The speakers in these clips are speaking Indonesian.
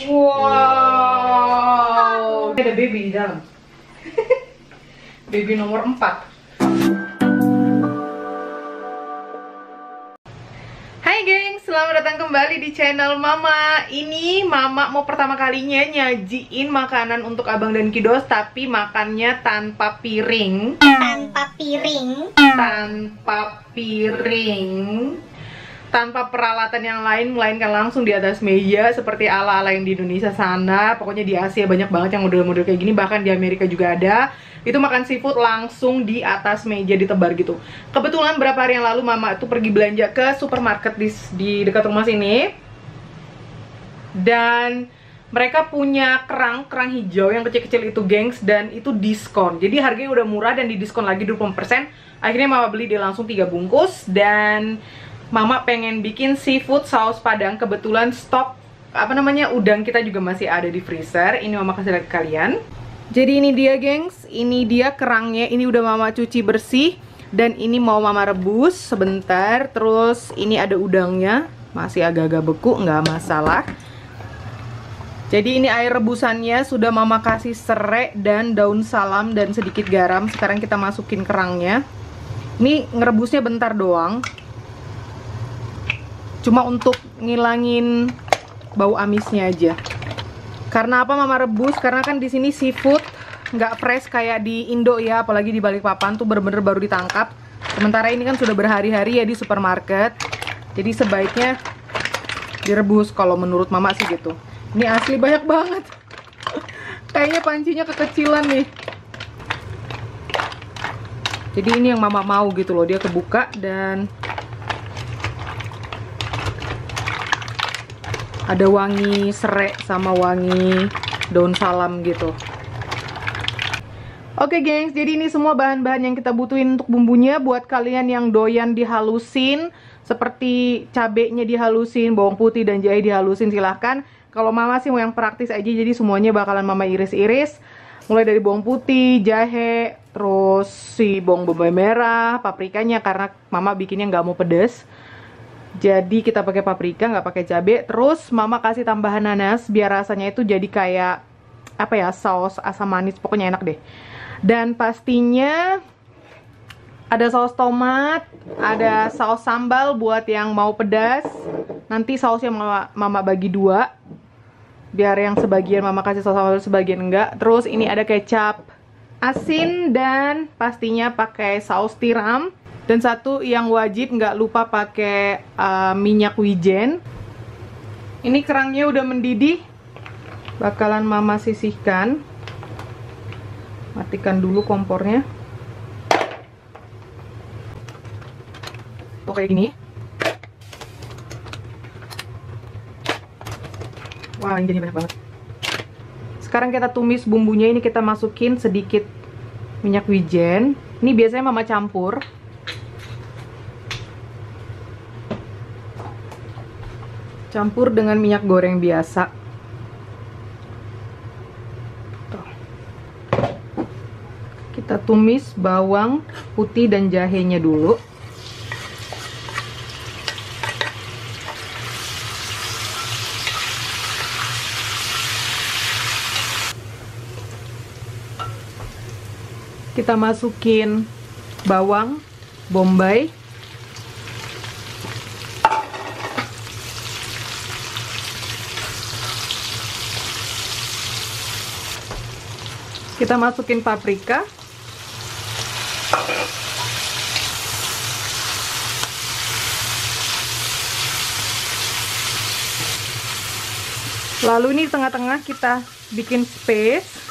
Wow. Ada baby di dalam. Baby nomor 4. Hai gengs, selamat datang kembali di channel Mama. Ini Mama mau pertama kalinya nyajiin makanan untuk Abang dan Kidos, tapi makannya tanpa piring. Tanpa peralatan yang lain, melainkan langsung di atas meja seperti ala-ala yang di Indonesia sana. Pokoknya di Asia banyak banget yang model-model kayak gini, bahkan di Amerika juga ada. Itu makan seafood langsung di atas meja ditebar gitu. Kebetulan berapa hari yang lalu Mama tuh pergi belanja ke supermarket di dekat rumah sini. Dan mereka punya kerang hijau yang kecil-kecil itu gengs, dan itu diskon. Jadi harganya udah murah dan didiskon lagi 20%. Akhirnya Mama beli dia langsung 3 bungkus. Dan Mama pengen bikin seafood saus padang. Kebetulan stok udang kita juga masih ada di freezer. Ini Mama kasih lihat ke kalian. Jadi ini dia gengs, ini dia kerangnya. Ini udah Mama cuci bersih. Dan ini mau Mama rebus sebentar. Terus ini ada udangnya, masih agak-agak beku, nggak masalah. Jadi ini air rebusannya sudah Mama kasih serai dan daun salam dan sedikit garam. Sekarang kita masukin kerangnya. Ini ngerebusnya bentar doang, cuma untuk ngilangin bau amisnya aja. Karena apa Mama rebus? Karena kan di sini seafood nggak fresh kayak di Indo ya, apalagi di Balikpapan tuh bener-bener baru ditangkap. Sementara ini kan sudah berhari-hari ya di supermarket. Jadi sebaiknya direbus kalau menurut Mama sih gitu. Ini asli banyak banget. Kayaknya pancinya kekecilan nih. Jadi ini yang Mama mau gitu loh, dia kebuka dan ada wangi serai sama wangi daun salam gitu. Oke gengs, jadi ini semua bahan-bahan yang kita butuhin untuk bumbunya. Buat kalian yang doyan dihalusin, seperti cabenya dihalusin, bawang putih dan jahe dihalusin, silahkan. Kalau Mama sih mau yang praktis aja, jadi semuanya bakalan Mama iris-iris. Mulai dari bawang putih, jahe, terus si bawang bombay merah, paprikanya karena Mama bikinnya nggak mau pedes. Jadi kita pakai paprika, nggak pakai cabai. Terus Mama kasih tambahan nanas biar rasanya itu jadi kayak apa ya, saus asam manis, pokoknya enak deh. Dan pastinya ada saus tomat, ada saus sambal buat yang mau pedas. Nanti sausnya Mama bagi 2, biar yang sebagian Mama kasih saus sambal, sebagian enggak. Terus ini ada kecap asin dan pastinya pakai saus tiram. Dan satu yang wajib nggak lupa pakai minyak wijen. Ini kerangnya udah mendidih, bakalan Mama sisihkan. Matikan dulu kompornya. Tuh kayak gini. Wah, ini jadi banyak banget. Sekarang kita tumis bumbunya. Ini kita masukin sedikit minyak wijen. Ini biasanya Mama campur. Campur dengan minyak goreng biasa. Tuh. Kita tumis bawang putih dan jahenya dulu. Kita masukin bawang bombay. Kita masukin paprika. Lalu ini tengah-tengah kita bikin space.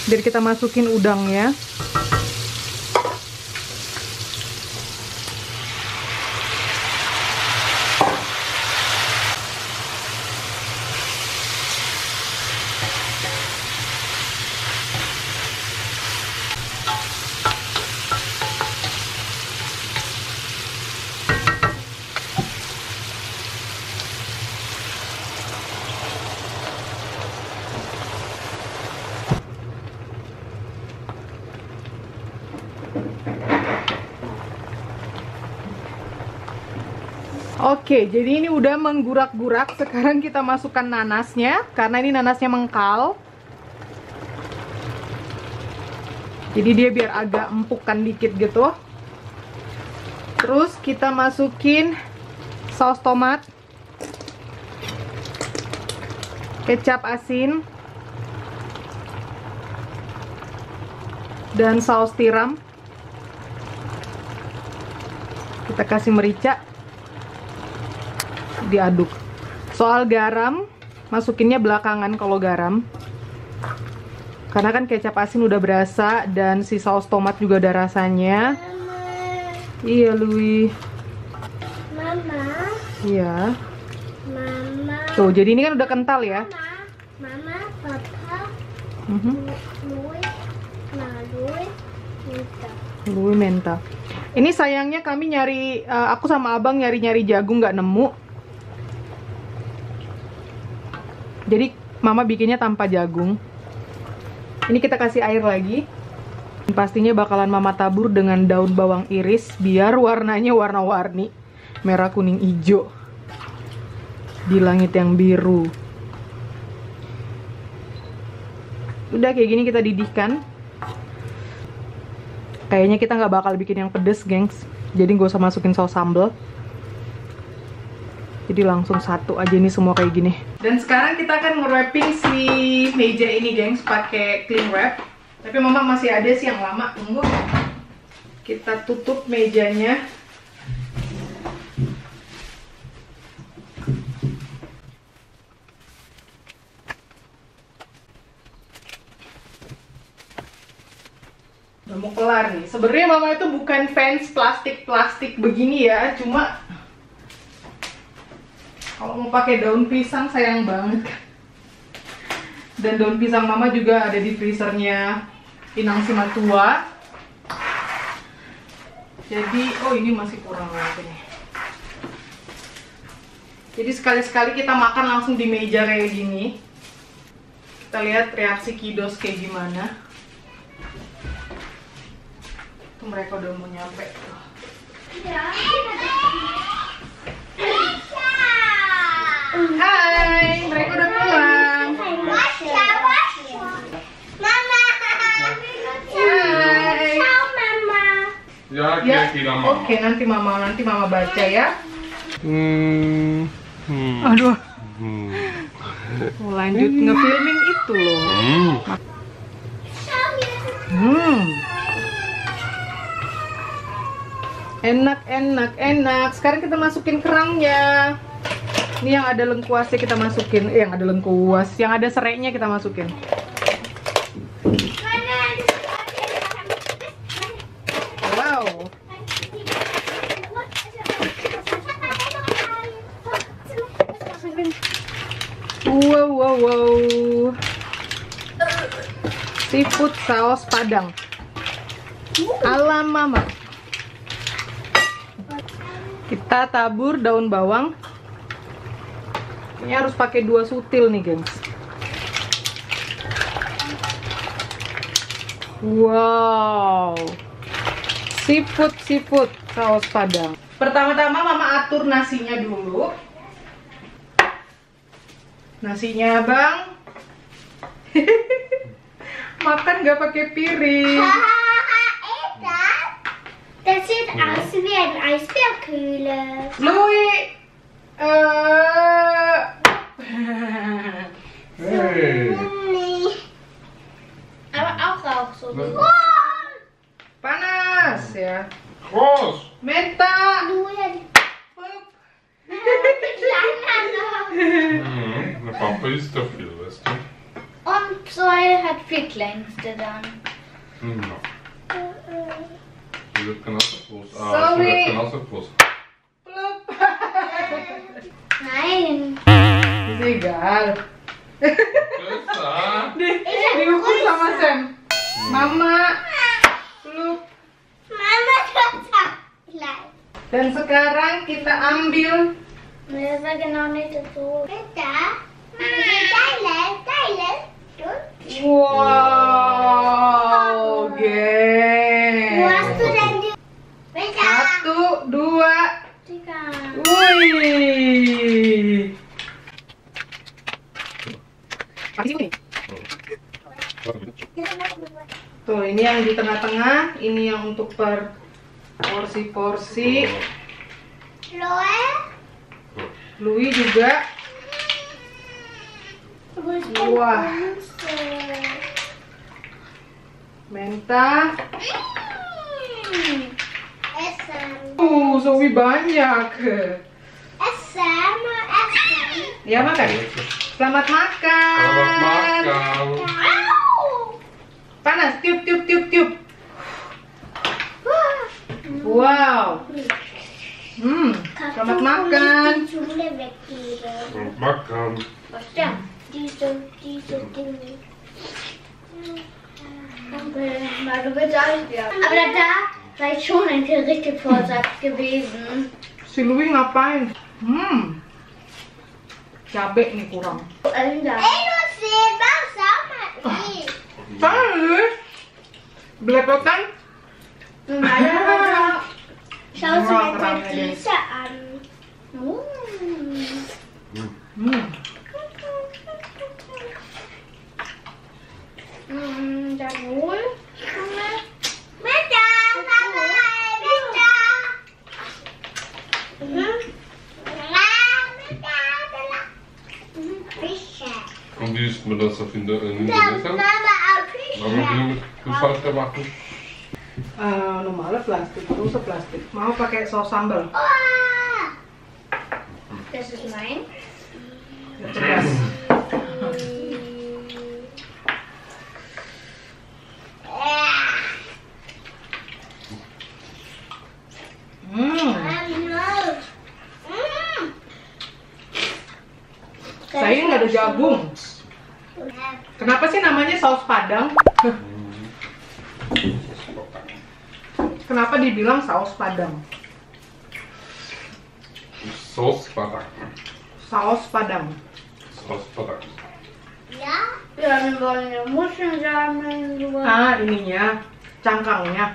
Biar kita masukin udangnya. Oke, jadi ini udah menggurak-gurak. Sekarang kita masukkan nanasnya, karena ini nanasnya mengkal. Jadi dia biar agak empukkan dikit gitu. Terus kita masukin saus tomat, kecap asin, dan saus tiram. Kita kasih merica, diaduk. Soal garam, masukinnya belakangan kalau garam. Karena kan kecap asin udah berasa dan si saus tomat juga ada rasanya. Mama. Iya, Lui. Mama. Iya. Mama. Tuh, jadi ini kan udah kental ya. Mama, Papa, Mhm. Lui, minta. Lui menta. Ini sayangnya kami nyari, aku sama abang nyari-nyari jagung nggak nemu. Jadi mama bikinnya tanpa jagung. Ini kita kasih air lagi. Pastinya bakalan mama tabur dengan daun bawang iris biar warnanya warna-warni, merah, kuning, hijau di langit yang biru. Udah kayak gini kita didihkan. Kayaknya kita nggak bakal bikin yang pedes, gengs. Jadi nggak usah masukin saus sambal. Jadi langsung satu aja nih semua kayak gini. Dan sekarang kita akan nge-wrapping si meja ini, gengs, pakai cling wrap. Tapi mama masih ada sih yang lama. Tunggu. Kita tutup mejanya. Udah mau kelar nih. Sebenarnya mama itu bukan fans plastik-plastik begini ya, cuma kalau mau pakai daun pisang sayang banget. Dan daun pisang mama juga ada di freezernya Inang Simatua. Jadi, oh ini masih kurang lagi nih. Jadi sekali-sekali kita makan langsung di meja kayak gini. Kita lihat reaksi kiddos kayak gimana. Tuh mereka udah mau nyampe. Hai, mereka udah pulang. Hai. Ya, oke, nanti mama baca ya. Aduh. Lanjut ngefilming itu loh. Enak. Sekarang kita masukin kerangnya. Ini yang ada lengkuasnya kita masukin. Yang ada lengkuas, yang ada serainya kita masukin. Wow. Wow. Seafood saus Padang ala mama. Kita tabur daun bawang. Ini harus pakai 2 sutil nih, gengs. Wow. Seafood saus Padang. Pertama-tama mama atur nasinya dulu. Nasinya Bang. Makan gak pakai piring. Det ser ut som en isbjørnkule. Louis. Hey. Aber auch Rauch so. Panas ya. Kroos. Menta. Hup. Kleiner noch. Men pappa är stoffig, vet du. Und so hat viel kleinste dann. Ja. Du kan också få oss. Sorry. Du kan också få oss. Plup. Nein. Egal. Pussa. Diukur sama Sam. Mama. Plup. Mama kata klein. Dan sekarang kita ambil. Das war genau nicht so. Bitte. Mama, teilen. Wow, geng. Wo hast du denn die? Bitte. 1, 2. Digga. Wih. Pakai sini. Tuh, ini yang di tengah-tengah, ini yang untuk per porsi-porsi. Louis juga. Wah. Menta. Zoe banyak. Ya, makan. Selamat makan. Selamat makan. Panas, tiup, tiup, tiup, tiup. Wow. Selamat makan. Selamat makan. Aber da sei schon ein gerichtet Vorsatz gewesen. Si Louis ngapain? Cabe nih kurang. Linda. Sana Louis. Belepotan. Schau sie mir mal diese an. Jawohl. Und wie isst man das auf Indonesien? Warum will mit Gefalter machen? Normale plastik, terus plastik. Mau pakai saus sambal. Das ist mein. Cerdas. Saya nggak ada jagung. Kenapa sih namanya saus Padang? Kenapa dibilang saus Padang? Saus Padang. Saus Padang. Saus Padang. Ja, wir wollen ja Muscheln sammeln. Ah, ininya, cangkangnya.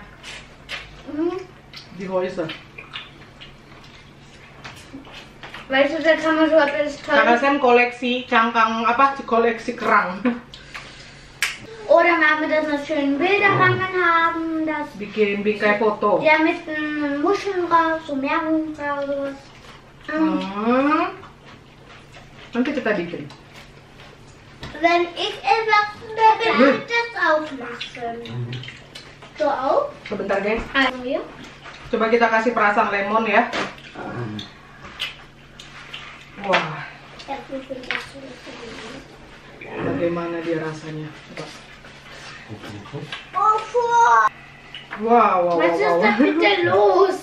Die Häuser. Weißt du, da kann man so etwas Kakak Tolles. Sam koleksi cangkang apa? Koleksi kerang. Oder wenn wir das noch schön Bilderrahmen haben, das Bikin bingkai foto. ja mit Muscheln raus, so Meerbuchen raus. Nanti kita bikin. Wenn ich erwachsen bin, will ich das auch machen. Du auch? Sebentar guys. Also wir? Coba kita kasih perasan lemon ya. Wah, bagaimana dia rasanya? Coba. Wow. Was ist da bitte los?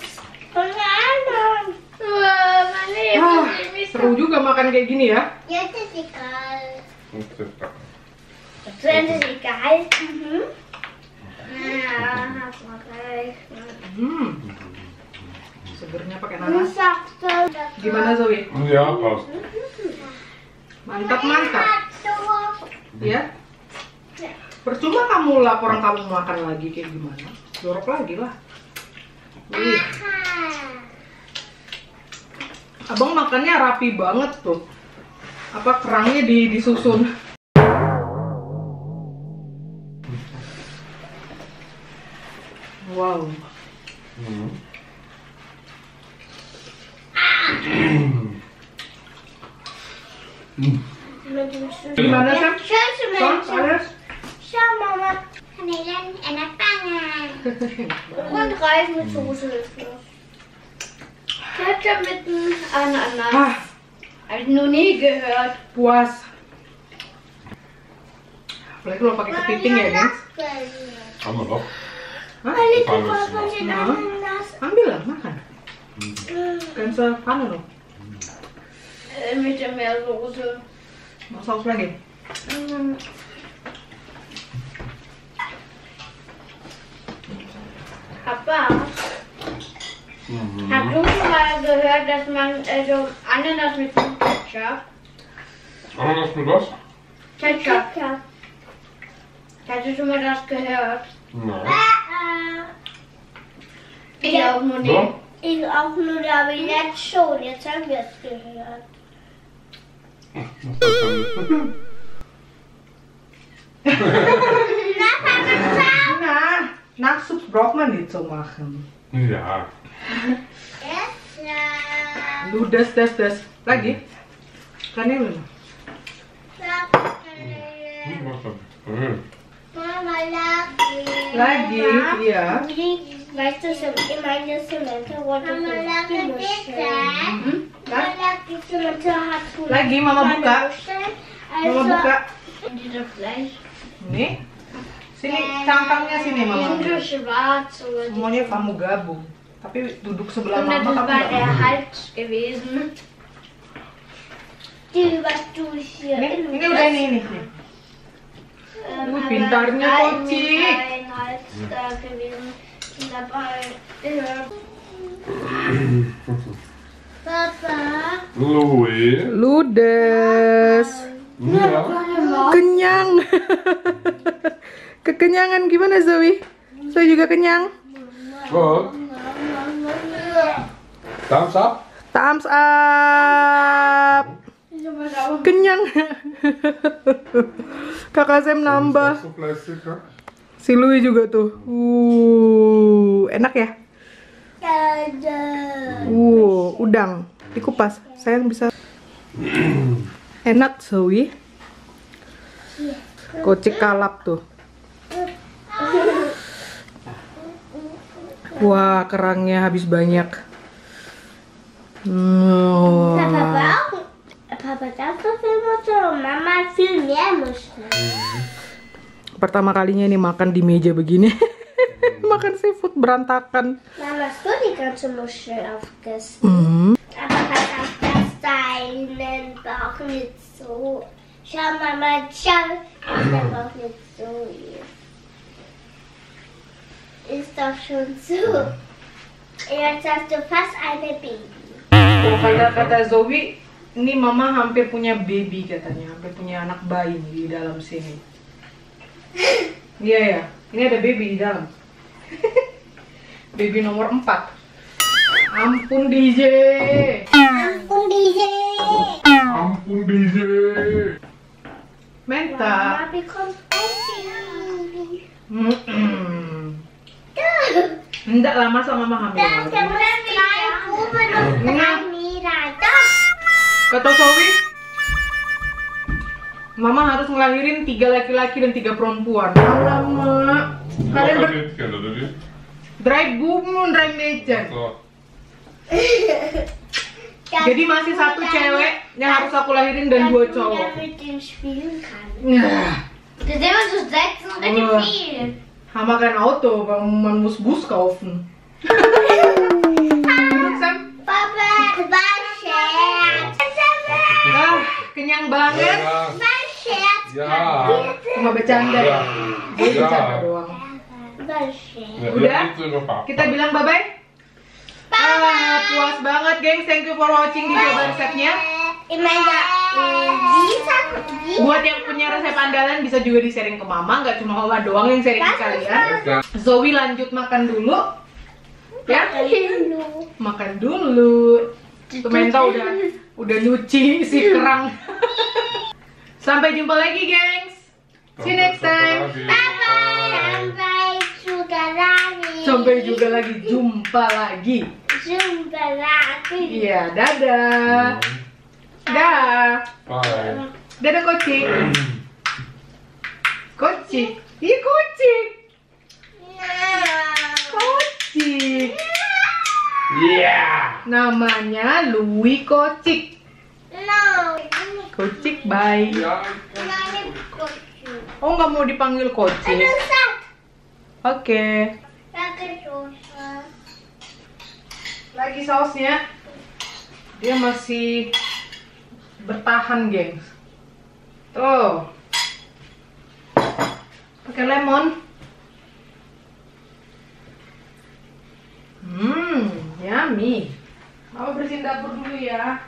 Keine Ahnung. Mein Leben. Seru juga makan kayak gini ya. Jetzt ist egal. Das Zu Ende ist egal. Ja, hast du recht. Segernya pakai nanas. sagst du? Gimana Zoe? Ja, passt. Mantap. Ya. Percuma kamu laporan kamu makan lagi kayak gimana? Jorok lagi lah. Wih. Abang makannya rapi banget tuh. Apa kerangnya disusun. Wow. Gimana Sam? Schönste Son, Menschen. panas? Schau Mama. Kanälen enak banget. Und Reis mit Soße ist das. Ketchup mit Ananas. Hab ich noch nie gehört. Puas. Apalagi kalau pakai kepiting ya guys. Haben wir noch? Hah? Von den Ananas. Ambil lah, makan. Kan sepanas loh. Mit der Meersoße. Mau saus lagi? Papa, hast du schon mal gehört, dass man also Ananas mit Ketchup? Ananas mit was? Ketchup. Hast du schon mal das gehört? Nein. Ich auch noch nicht. So? Ich auch nur, aber jetzt schon. Jetzt haben wir es gehört. Nach Suppe braucht man nicht so machen. Ja. Lu das. Lagi? Kanil. Mama, lagi. Lagi, iya. Weißt du, in meiner Semente wollte ich lagi Semente hat Lagi, Mama buka. Mama buka. Diese Fleisch. Nih. Sini, cangkangnya sini, Mama. Pinke, schwarz oder Semuanya kamu gabung. Tapi duduk sebelah und das Mama kamu war nggak der mau. Hals gewesen. Die, was du hier Ini udah ini. Pintarnya Kocik. Ein Hals da gewesen. Dabei. Papa. Louis. Ludes. Ja. Kenyang. Kekenyangan gimana Zoe? Zoe juga kenyang? Goed. Thumbs up. Thumbs up. Kenyang. Kakak Sam nambah. Zo plastic, hè? Si Louis juga tuh. Enak ya? Udang dikupas. Saya bisa. Enak Zoe. Kocik kalap tuh. Wah, kerangnya habis banyak. Papa darf so viel Mutter und Mama viel mehr Muscheln. Pertama kalinya nih makan di meja begini. Makan seafood berantakan. Mama, hast du die ganze Muschel aufgegessen? Aber was auf das deinen Bauch nicht so. Schau Mama, schau. Dein Bauch nicht so ist doch schon so. Jetzt hast du fast eine Baby. Oh, kata Zoe, ini Mama hampir punya baby katanya, hampir punya anak bayi di dalam sini. Iya ya, ini ada baby di dalam. Baby nomor 4. Ampun DJ. Ampun DJ. Ampun DJ. Menta. Mama bekommt ein Baby. Enggak lama sama Mama hamil. Das sind 3 Buben und 3 Mädchen. Das. Kata Zoe, Mama harus ngelahirin 3 laki-laki dan 3 perempuan. Alamak. Kalian Nog niet kennen, dat is. Dry buben, dry meja. Zo. Jadi masih 1 cewek yang harus aku lahirin dan 2 cowok. Mit dem spielen kann. Nah, Das ist immer so 6 und richtig Oh. viel. haben wir kein Auto, man muss Bus kaufen. Papa, war Scherz. Kenyang banget. Ja. War Scherz. Ja. Cuma bercanda ya. Dia bercanda doang. War Scherz. Ja, Udah? niet terug op. Kita bilang bye-bye. Puas banget, gengs. Thank you for watching video resepnya. Buat yang punya resep andalan bisa juga di-sharing ke Mama, nggak cuma Mama doang yang sharing ke kalian. Zoe lanjut makan dulu. Ya, makan dulu. Menta udah nyuci si kerang. Sampai jumpa lagi, gengs. See you next time. Sampai juga lagi. Jumpa lagi. Iya, dadah. Dah. Bye. Dadah Kocik. Kocik. Iya Kocik. Kocik. Yeah. Namanya Louis Kocik. Kocik bye. Ja. Oh, nggak mau dipanggil Kocik. Oke. Lagi sausnya. Dia masih bertahan, gengs. Tuh. Pakai lemon. Yummy. Mama bersihin dapur dulu ya.